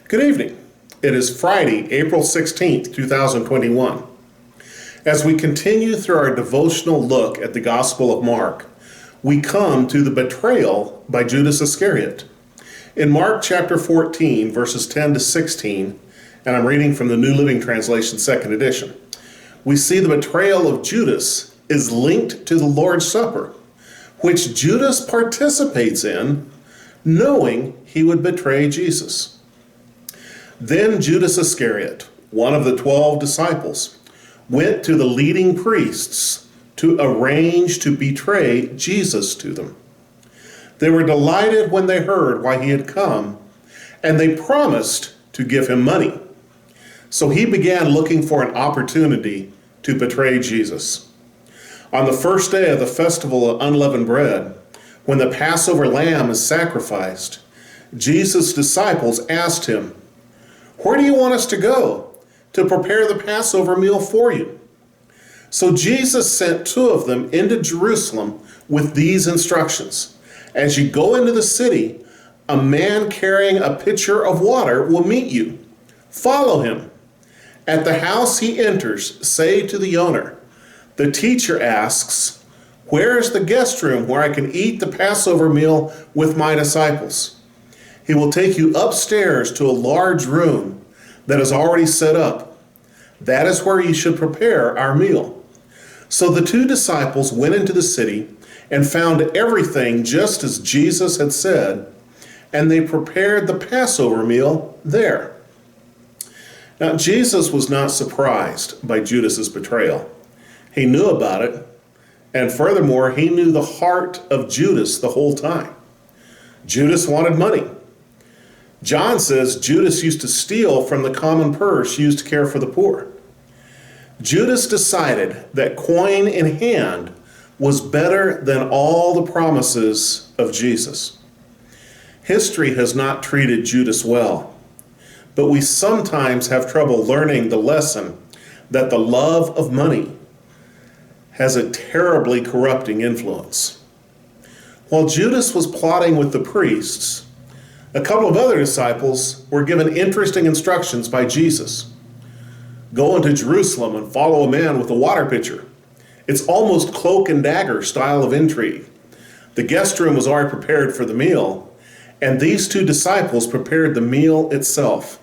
Good evening. It is Friday, April 16th, 2021. As we continue through our devotional look at the Gospel of Mark, we come to the betrayal by Judas Iscariot. In Mark chapter 14, verses 10 to 16, and I'm reading from the New Living Translation, second edition, we see the betrayal of Judas is linked to the Lord's Supper, which Judas participates in, knowing he would betray Jesus. Then Judas Iscariot, one of the 12 disciples, went to the leading priests to arrange to betray Jesus to them. They were delighted when they heard why he had come, and they promised to give him money. So he began looking for an opportunity to betray Jesus. On the first day of the festival of unleavened bread, when the Passover lamb is sacrificed, Jesus' disciples asked him, "Where do you want us to go to prepare the Passover meal for you?" So Jesus sent two of them into Jerusalem with these instructions. As you go into the city, a man carrying a pitcher of water will meet you. Follow him. At the house he enters, say to the owner, "The teacher asks, where is the guest room where I can eat the Passover meal with my disciples?" He will take you upstairs to a large room that is already set up. That is where you should prepare our meal. So the two disciples went into the city and found everything just as Jesus had said, and they prepared the Passover meal there. Now, Jesus was not surprised by Judas's betrayal. He knew about it, and furthermore, he knew the heart of Judas the whole time. Judas wanted money. John says Judas used to steal from the common purse used to care for the poor. Judas decided that coin in hand was better than all the promises of Jesus. History has not treated Judas well, but we sometimes have trouble learning the lesson that the love of money has a terribly corrupting influence. While Judas was plotting with the priests, a couple of other disciples were given interesting instructions by Jesus. Go into Jerusalem and follow a man with a water pitcher. It's almost cloak and dagger style of intrigue. The guest room was already prepared for the meal, and these two disciples prepared the meal itself.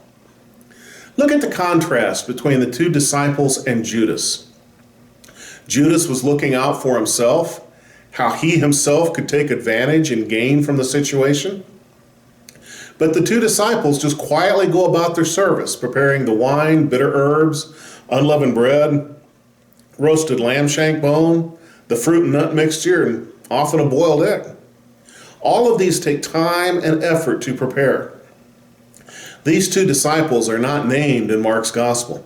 Look at the contrast between the two disciples and Judas. Judas was looking out for himself, how he himself could take advantage and gain from the situation. But the two disciples just quietly go about their service, preparing the wine, bitter herbs, unleavened bread, roasted lamb shank bone, the fruit and nut mixture, and often a boiled egg. All of these take time and effort to prepare. These two disciples are not named in Mark's gospel.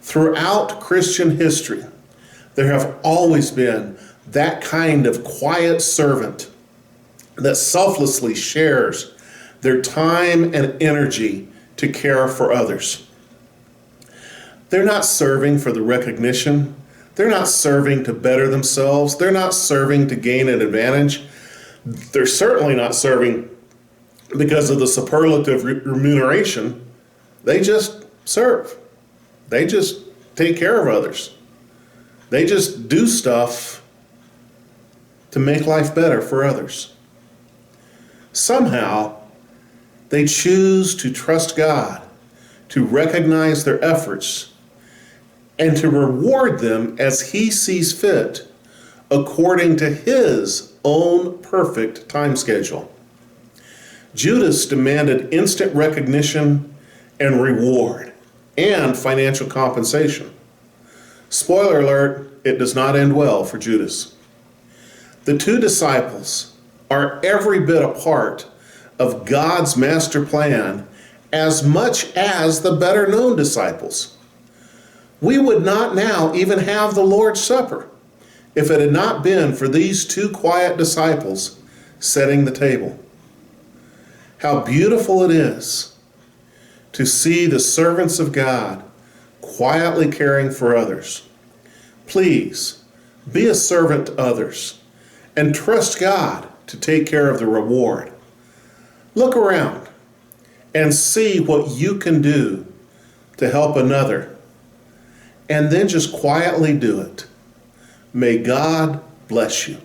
Throughout Christian history, there have always been that kind of quiet servant that selflessly shares their time and energy to care for others. They're not serving for the recognition. They're not serving to better themselves. They're not serving to gain an advantage. They're certainly not serving because of the superlative remuneration. They just serve. They just take care of others. They just do stuff to make life better for others. Somehow, they choose to trust God, to recognize their efforts, and to reward them as He sees fit, according to His own perfect time schedule. Judas demanded instant recognition and reward, and financial compensation. Spoiler alert, it does not end well for Judas. The two disciples are every bit a part of God's master plan as much as the better known disciples. We would not now even have the Lord's Supper if it had not been for these two quiet disciples setting the table. How beautiful it is to see the servants of God quietly caring for others. Please be a servant to others and trust God to take care of the reward. Look around. and see what you can do to help another, and then just quietly do it. May God bless you.